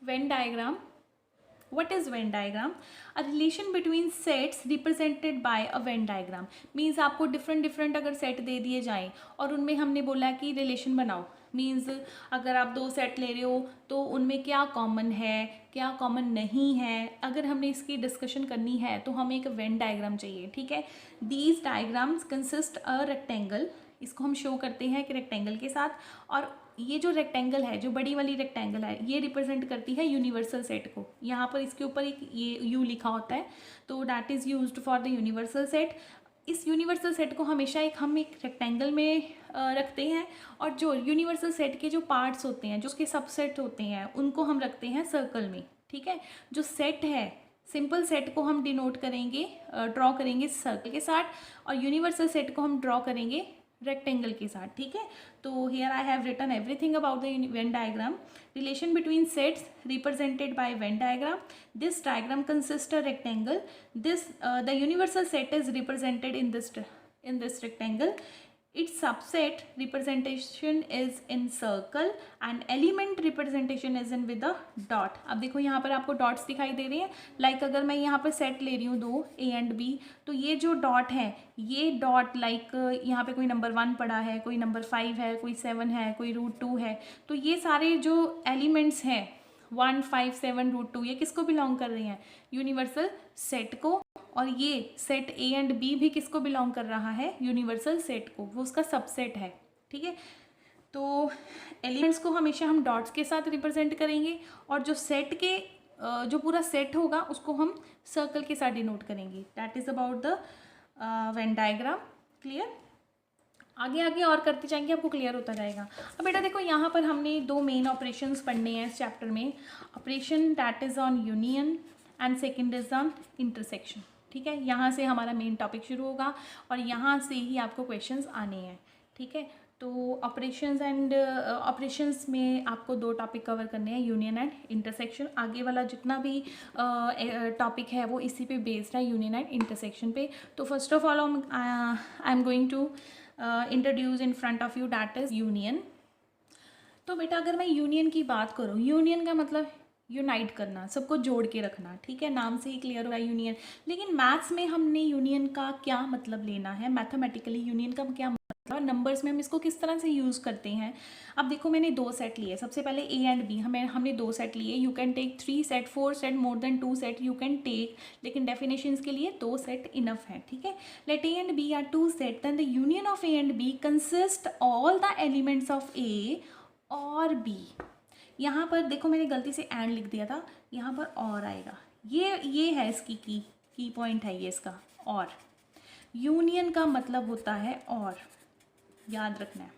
Venn diagram. What is Venn diagram? A relation between sets represented by a Venn diagram. Means आपको different अगर set दे दिए जाएं और उनमें हमने बोला कि रिलेशन बनाओ, मीन्स अगर आप 2 सेट ले रहे हो तो उनमें क्या कॉमन है, क्या कॉमन नहीं है, अगर हमने इसकी डिस्कशन करनी है तो हमें एक वेन डायग्राम चाहिए, ठीक है। These diagrams consist a rectangle, इसको हम शो करते हैं कि रेक्टेंगल के साथ, और ये जो रेक्टेंगल है, जो बड़ी वाली रेक्टेंगल है, ये रिप्रेजेंट करती है यूनिवर्सल सेट को। यहाँ पर इसके ऊपर एक ये यू लिखा होता है, तो that is used for the universal set. इस यूनिवर्सल सेट को हमेशा हम एक रेक्टेंगल में रखते हैं, और जो यूनिवर्सल सेट के जो पार्ट्स होते हैं, जो उसके सबसेट होते हैं, उनको हम रखते हैं सर्कल में, ठीक है। जो सेट है, सिंपल सेट को हम डिनोट करेंगे, ड्रॉ करेंगे सर्कल के साथ, और यूनिवर्सल सेट को हम ड्रॉ करेंगे रेक्टेंगल के साथ, ठीक है। तो here I have written everything about the Venn diagram. Relation between sets represented by Venn diagram. This diagram consist a rectangle. This the universal set is represented in this rectangle. Its subset representation is in circle and element representation is in with the dot. अब देखो यहाँ पर आपको dots दिखाई दे रही हैं, like अगर मैं यहाँ पर सेट ले रही हूँ 2 A एंड B, तो ये जो डॉट है, ये डॉट लाइक यहाँ पे कोई नंबर 1 पड़ा है, कोई नंबर 5 है, कोई 7 है, कोई √2 है, तो ये सारे जो एलिमेंट्स हैं 1, 5, 7, √2, ये किसको बिलोंग कर रही हैं? यूनिवर्सल सेट को। और ये सेट ए एंड बी भी किसको बिलोंग कर रहा है? यूनिवर्सल सेट को, वो उसका सबसेट है, ठीक है। तो एलिमेंट्स को हमेशा हम डॉट्स के साथ रिप्रेजेंट करेंगे, और जो सेट के जो पूरा सेट होगा उसको हम सर्कल के साथ डिनोट करेंगे। That is about the Venn diagram. Clear? आगे आगे और करते जाएंगे, आपको क्लियर होता जाएगा। अब बेटा देखो, यहाँ पर हमने 2 मेन ऑपरेशंस पढ़ने हैं इस चैप्टर में। Operation that is on union and second is on intersection, ठीक है। यहाँ से हमारा मेन टॉपिक शुरू होगा और यहाँ से ही आपको क्वेश्चंस आने हैं, ठीक है। तो ऑपरेशंस में आपको 2 टॉपिक कवर करने हैं, यूनियन एंड इंटरसेक्शन। आगे वाला जितना भी टॉपिक है वो इसी पे बेस्ड है, यूनियन एंड इंटरसेक्शन पे। तो first of all I am going to introduce in front of you that is union. तो बेटा अगर मैं यूनियन की बात करूँ, यूनियन का मतलब यूनाइट करना, सबको जोड़ के रखना, ठीक है। नाम से ही क्लियर हो रहा है यूनियन। लेकिन मैथ्स में हमने यूनियन का क्या मतलब लेना है, मैथमेटिकली यूनियन का क्या मतलब, और नंबर्स में हम इसको किस तरह से यूज़ करते हैं। अब देखो, मैंने 2 सेट लिए। सबसे पहले ए एंड बी हमने 2 सेट लिए। You can take 3 set, 4 set, more than 2 set you can take, लेकिन डेफिनेशंस के लिए 2 सेट इनफ है, ठीक है। Let A and B are 2 set, then the union of A and B consist all the elements of A और B. यहाँ पर देखो, मैंने गलती से एंड लिख दिया था, यहाँ पर और आएगा। ये है इसकी की पॉइंट है ये इसका। और यूनियन का मतलब होता है और, याद रखना है।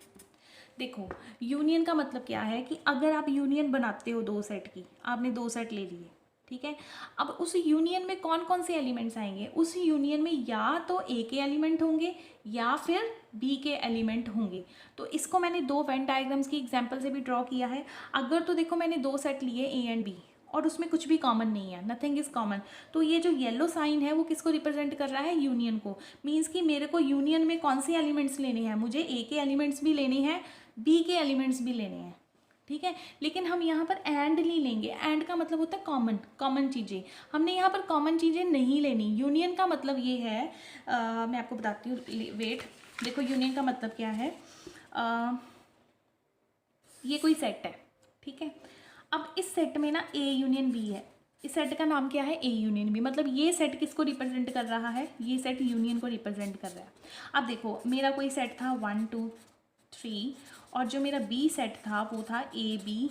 देखो, यूनियन का मतलब क्या है कि अगर आप यूनियन बनाते हो 2 सेट की, आपने 2 सेट ले लिए, ठीक है। अब उस यूनियन में कौन कौन से एलिमेंट्स आएंगे? उस यूनियन में या तो ए के एलिमेंट होंगे या फिर बी के एलिमेंट होंगे। तो इसको मैंने 2 वेन डायग्राम्स की एग्जांपल से भी ड्रॉ किया है। अगर तो देखो, मैंने 2 सेट लिए ए एंड बी और उसमें कुछ भी कॉमन नहीं है, नथिंग इज़ कॉमन, तो ये जो येलो साइन है वो किसको रिप्रेजेंट कर रहा है? यूनियन को। मीन्स कि मेरे को यूनियन में कौन से एलिमेंट्स लेने हैं? मुझे ए के एलिमेंट्स भी लेने हैं, बी के एलिमेंट्स भी लेने हैं, ठीक है। लेकिन हम यहाँ पर एंड नहीं लेंगे। एंड का मतलब होता है कॉमन चीज़ें। हमने यहाँ पर कॉमन चीज़ें नहीं लेनी। यूनियन का मतलब ये है, मैं आपको बताती हूँ, वेट। देखो, यूनियन का मतलब क्या है, ये कोई सेट है, ठीक है। अब इस सेट में ना ए यूनियन बी है। इस सेट का नाम क्या है? A union B. मतलब ये सेट किसको रिप्रेजेंट कर रहा है? ये सेट यूनियन को रिप्रेजेंट कर रहा है। अब देखो, मेरा कोई सेट था 1, 2, 3, और जो मेरा बी सेट था वो था ए, बी,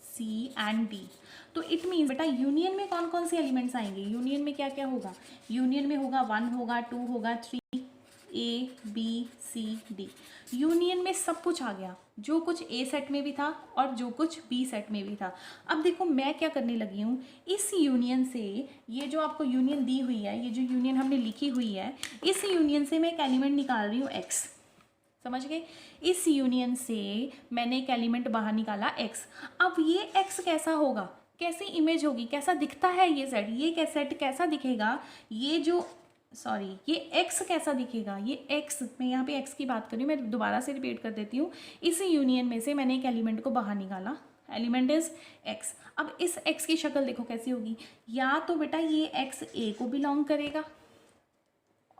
सी एंड डी। तो इट मीन बेटा, यूनियन में कौन कौन से एलिमेंट्स आएंगे? यूनियन में क्या क्या होगा? यूनियन में होगा 1 होगा, 2 होगा, 3, ए, बी, सी, डी। यूनियन में सब कुछ आ गया, जो कुछ ए सेट में भी था और जो कुछ बी सेट में भी था। अब देखो, मैं क्या करने लगी हूँ, इस यूनियन से, ये जो आपको यूनियन दी हुई है, ये जो यूनियन हमने लिखी हुई है, इस यूनियन से मैं एक एलिमेंट निकाल रही हूँ एक्स। समझ गए? इस यूनियन से मैंने एक एलिमेंट बाहर निकाला एक्स। अब ये एक्स कैसा होगा, कैसी इमेज होगी, कैसा दिखता है ये सेट? ये सेट कैसा दिखेगा? ये एक्स कैसा दिखेगा? ये एक्स, मैं यहाँ पे एक्स की बात कर रही हूँ, मैं दोबारा से रिपीट कर देती हूँ। इस यूनियन में से मैंने एक एलिमेंट को बाहर निकाला, एलिमेंट इज एक्स। अब इस एक्स की शक्ल देखो कैसी होगी, या तो बेटा ये एक्स ए को बिलोंग करेगा,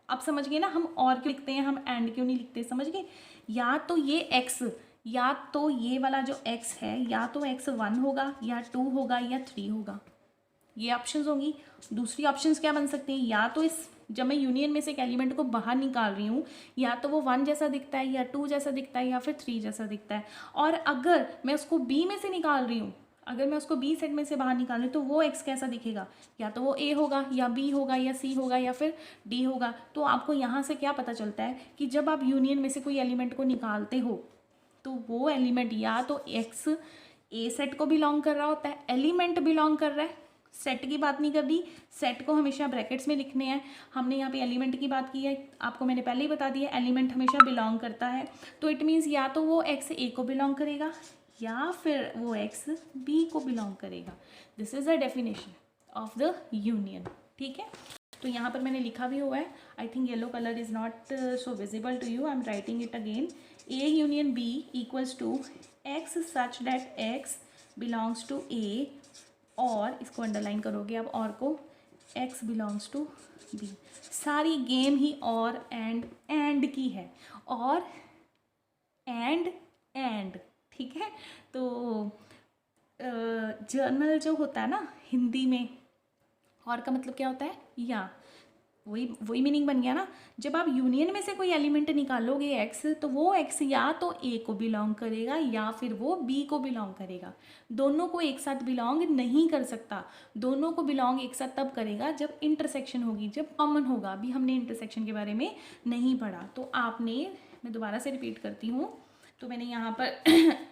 अब समझ गए ना हम और क्यों लिखते हैं, हम एंड क्यों नहीं लिखते, समझ गए। या तो ये एक्स, या तो ये वाला जो एक्स है, या तो एक्स 1 होगा या 2 होगा या 3 होगा, ये ऑप्शंस होंगी। दूसरी ऑप्शंस क्या बन सकते हैं, या तो इस जब मैं यूनियन में से एक एलिमेंट को बाहर निकाल रही हूँ, या तो वो 1 जैसा दिखता है या 2 जैसा दिखता है या फिर 3 जैसा दिखता है। और अगर मैं उसको बी में से निकाल रही हूँ, अगर मैं उसको बी सेट में से बाहर निकाल रही हूँ, तो वो एक्स कैसा दिखेगा, या तो वो ए होगा या बी होगा या सी होगा या फिर डी होगा। तो आपको यहाँ से क्या पता चलता है कि जब आप यूनियन में से कोई एलिमेंट को निकालते हो तो वो एलिमेंट या तो एक्स ए सेट को बिलोंग कर रहा होता है, एलिमेंट बिलोंग कर रहा है, सेट की बात नहीं कर दी, सेट को हमेशा ब्रैकेट्स में लिखने हैं, हमने यहाँ पे एलिमेंट की बात की है, आपको मैंने पहले ही बता दिया एलिमेंट हमेशा बिलोंग करता है। तो इट मीन्स या तो वो एक्स ए को बिलोंग करेगा या फिर वो एक्स बी को बिलोंग करेगा। This is the definition of the union, ठीक है। तो यहाँ पर मैंने लिखा भी हुआ है, I think yellow colour is not so visible to you, I am writing it again. A union B equals to x such that x belongs to A, और इसको अंडरलाइन करोगे अब, और को x बिलोंग्स टू b। सारी game ही और and की है, और एंड ठीक है। तो जर्नल जो होता है ना हिंदी में, और का मतलब क्या होता है, या वही मीनिंग बन गया ना। जब आप यूनियन में से कोई एलिमेंट निकालोगे एक्स, तो वो एक्स या तो ए को बिलोंग करेगा या फिर वो बी को बिलोंग करेगा। दोनों को एक साथ बिलोंग नहीं कर सकता, दोनों को बिलोंग एक साथ तब करेगा जब इंटरसेक्शन होगी, जब कॉमन होगा। अभी हमने इंटरसेक्शन के बारे में नहीं पढ़ा, तो आपने, मैं दोबारा से रिपीट करती हूँ, तो मैंने यहाँ पर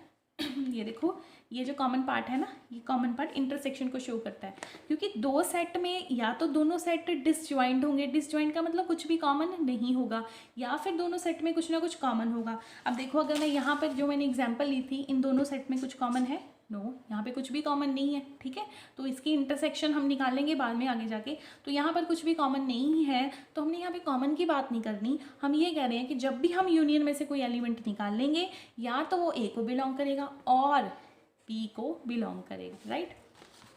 ये देखो, ये जो कॉमन पार्ट है ना, ये कॉमन पार्ट इंटरसेक्शन को शो करता है, क्योंकि दो सेट में या तो दोनों सेट डिसजॉइंट होंगे, डिसजॉइंट का मतलब कुछ भी कॉमन नहीं होगा, या फिर दोनों सेट में कुछ ना कुछ कॉमन होगा। अब देखो, अगर मैं यहाँ पर जो मैंने एग्जांपल ली थी, इन दोनों सेट में कुछ कॉमन है, नो, यहाँ पे कुछ भी कॉमन नहीं है, ठीक है। तो इसकी इंटरसेक्शन हम निकालेंगे बाद में आगे जाके। तो यहाँ पर कुछ भी कॉमन नहीं है, तो हमने यहाँ पे कॉमन की बात नहीं करनी, हम ये कह रहे हैं कि जब भी हम यूनियन में से कोई एलिमेंट निकाल लेंगे, या तो वो ए को बिलोंग करेगा और बी को बिलोंग करेगा, right.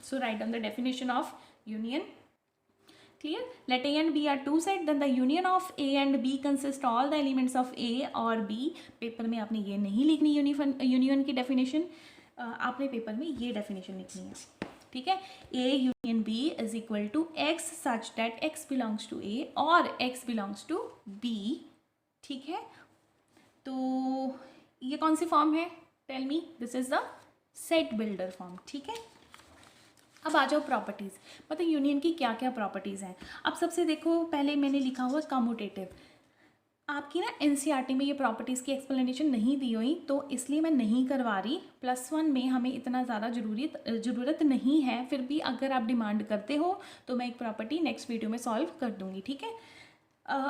So right on the definition of union. Clear? Let A and B are two set, then the union of A and B consist all the elements of A और B। Paper में आपने ये नहीं लिखनी union की definition, आपने paper में ये डेफिनेशन लिखनी है, ठीक है। A union B is equal to x such that x belongs to A और एक्स बिलोंग्स टू B, ठीक है। तो ये कौन सी फॉर्म है, tell me, this is the set builder form, ठीक है। अब आ जाओ प्रॉपर्टीज़, मतलब यूनियन की क्या क्या प्रॉपर्टीज़ हैं। अब सबसे देखो, पहले मैंने लिखा हुआ कम्यूटेटिव। आपकी ना एनसीईआरटी में ये प्रॉपर्टीज़ की एक्सप्लेनेशन नहीं दी हुई, तो इसलिए मैं नहीं करवा रही। +1 में हमें इतना ज़्यादा ज़रूरत नहीं है, फिर भी अगर आप डिमांड करते हो तो मैं एक प्रॉपर्टी नेक्स्ट वीडियो में सॉल्व कर दूँगी, ठीक है।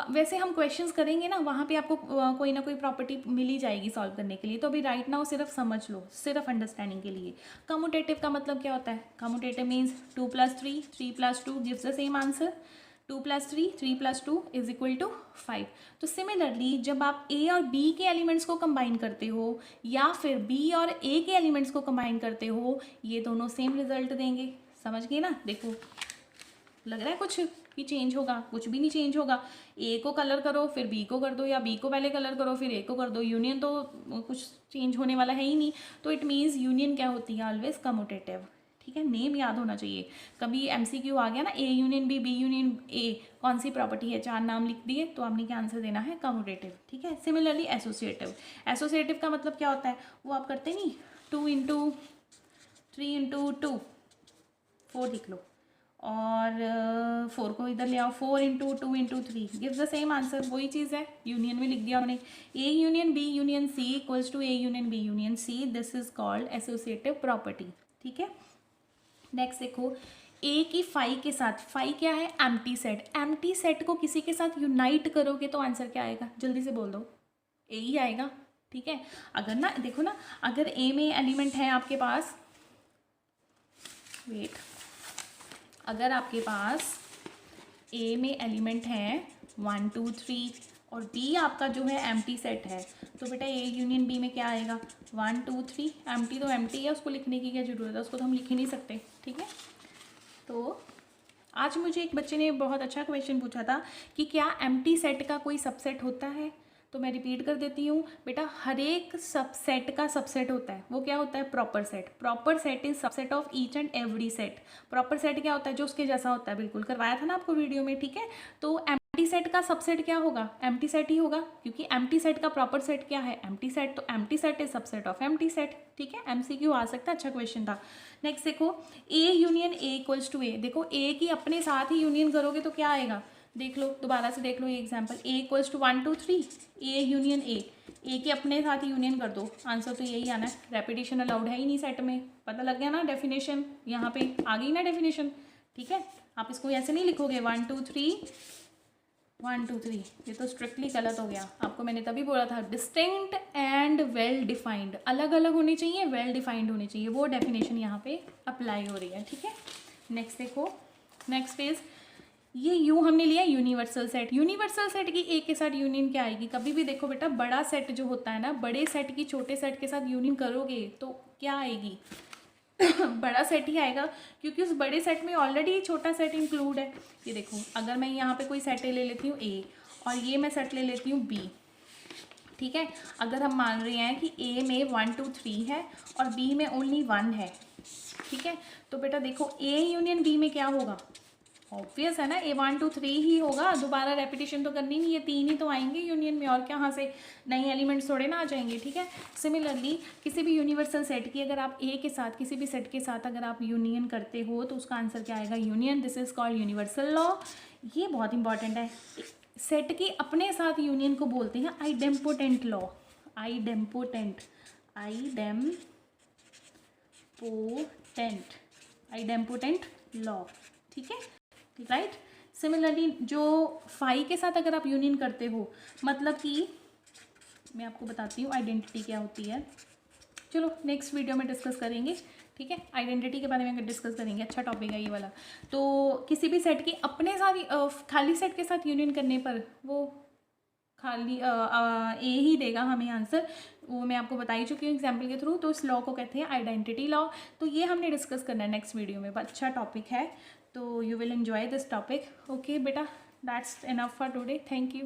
वैसे हम क्वेश्चंस करेंगे ना, वहाँ पे आपको कोई ना कोई प्रॉपर्टी मिल ही जाएगी सॉल्व करने के लिए। तो अभी राइट नाउ सिर्फ समझ लो, सिर्फ अंडरस्टैंडिंग के लिए। कम्यूटेटिव का मतलब क्या होता है, commutative means 2 + 3 3 + 2 gives the same answer, 2 + 3 3 + 2 is equal to 5। तो सिमिलरली जब आप ए और बी के एलिमेंट्स को कंबाइन करते हो, या फिर बी और ए के एलिमेंट्स को कंबाइन करते हो, ये दोनों सेम रिजल्ट देंगे। समझ गए ना, देखो लग रहा है कुछ कि चेंज होगा, कुछ भी नहीं चेंज होगा। ए को कलर करो फिर बी को कर दो, या बी को पहले कलर करो फिर ए को कर दो, यूनियन तो कुछ चेंज होने वाला है ही नहीं। तो इट मीन्स यूनियन क्या होती है, ऑलवेज कम्यूटेटिव, ठीक है। नेम याद होना चाहिए, कभी एमसीक्यू आ गया ना, A union B, B union A, कौन सी प्रॉपर्टी है, 4 नाम लिख दिए, तो आपने क्या आंसर देना है, कम्यूटेटिव, ठीक है। सिमिलरली एसोसिएटिव, एसोसिएटिव का मतलब क्या होता है, वो आप करते नहीं 2 × 3 × 2 4 लिख लो, और 4 को इधर ले आओ, 4 × 2 × 3 गिव्स द सेम आंसर, वही चीज़ है, यूनियन में लिख दिया हमने। A union B union C equals to A union B union C, this is called associative property, ठीक है। नेक्स्ट देखो, ए की फाई के साथ, फाई क्या है, एम्प्टी सेट, एम्प्टी सेट को किसी के साथ यूनाइट करोगे तो आंसर क्या आएगा, जल्दी से बोल दो, ए ही आएगा, ठीक है। अगर ना देखो ना, अगर ए में एलिमेंट है आपके पास, वेट, अगर आपके पास ए में एलिमेंट हैं 1 2 3 और बी आपका जो है एम्प्टी सेट है, तो बेटा ए यूनियन बी में क्या आएगा 1 2 3। एम्प्टी तो एम्प्टी है, उसको लिखने की क्या ज़रूरत है, उसको तो हम लिख ही नहीं सकते, ठीक है। तो आज मुझे एक बच्चे ने बहुत अच्छा क्वेश्चन पूछा था कि क्या एम्प्टी सेट का कोई सबसेट होता है। तो मैं रिपीट कर देती हूँ बेटा, हर एक सबसेट का सबसेट होता है, वो क्या होता है proper set. Proper set is subset of each and every set. Proper set क्या होता है, जो उसके जैसा होता है, बिल्कुल करवाया था ना आपको वीडियो में, ठीक है। तो एम्प्टी सेट का सबसेट क्या होगा, एम्प्टी सेट ही होगा, क्योंकि एम्प्टी सेट का प्रॉपर सेट क्या है, एम्प्टी सेट। तो empty set is subset of empty set, ठीक है। एमसीक्यू आ सकता है, अच्छा क्वेश्चन था। नेक्स्ट देखो, A union A equals to A. देखो ए की अपने साथ ही यूनियन करोगे तो क्या आएगा, देख लो दोबारा से देख लो ये example, A equals to 1 2 3, A union A के अपने साथ ही यूनियन कर दो, आंसर तो यही आना है। रेपिटेशन अलाउड है ही नहीं सेट में, पता लग गया ना डेफिनेशन, यहाँ पे आ गई ना डेफिनेशन, ठीक है। आप इसको ऐसे नहीं लिखोगे 1 2 3 1 2 3, ये तो स्ट्रिक्टली गलत हो गया। आपको मैंने तभी बोला था डिस्टिंक्ट एंड वेल डिफाइंड, अलग अलग होनी चाहिए, वेल डिफाइंड होनी चाहिए, वो डेफिनेशन यहाँ पे अप्लाई हो रही है, ठीक है। नेक्स्ट देखो, नेक्स्ट इज ये यू हमने लिया यूनिवर्सल सेट। यूनिवर्सल सेट की ए के साथ यूनियन क्या आएगी, कभी भी देखो बेटा बड़ा सेट जो होता है ना, बड़े सेट की छोटे सेट के साथ यूनियन करोगे तो क्या आएगी बड़ा सेट ही आएगा, क्योंकि उस बड़े सेट में ऑलरेडी छोटा सेट इंक्लूड है। ये देखो, अगर मैं यहाँ पे कोई सेट ले लेती हूँ ए और ये मैं सेट ले लेती हूँ बी, ठीक है। अगर हम मान रहे हैं कि ए में 1 2 3 है और बी में ओनली 1 है, ठीक है, तो बेटा देखो ए यूनियन बी में क्या होगा, ऑब्वियस है ना, ए 1 2 3 ही होगा, दोबारा रेपिटेशन तो करनी नहीं है, 3 ही तो आएंगे यूनियन में, और क्या यहाँ से नए एलिमेंट्स थोड़े ना आ जाएंगे, ठीक है। सिमिलरली किसी भी यूनिवर्सल सेट की अगर आप ए के साथ किसी भी सेट के साथ अगर आप यूनियन करते हो तो उसका आंसर क्या आएगा, union. This is called universal law. ये बहुत इंपॉर्टेंट है, सेट की अपने साथ यूनियन को बोलते हैं idempotent law. Idempotent, idempotent law, ठीक है, राइट। सिमिलरली जो फाई के साथ अगर आप यूनियन करते हो, मतलब कि मैं आपको बताती हूँ आइडेंटिटी क्या होती है, चलो नेक्स्ट वीडियो में डिस्कस करेंगे, ठीक है। आइडेंटिटी के बारे में डिस्कस करेंगे, अच्छा टॉपिक है ये वाला। तो किसी भी सेट की अपने साथ खाली सेट के साथ यूनियन करने पर वो खाली ए ही देगा हमें आंसर, वो मैं आपको बता ही चुकी हूँ एग्जाम्पल के थ्रू। तो इस लॉ को कहते हैं आइडेंटिटी लॉ। तो ये हमने डिस्कस करना है नेक्स्ट वीडियो में, अच्छा टॉपिक है, तो you will enjoy this topic. Okay बेटा, that's enough for today, thank you.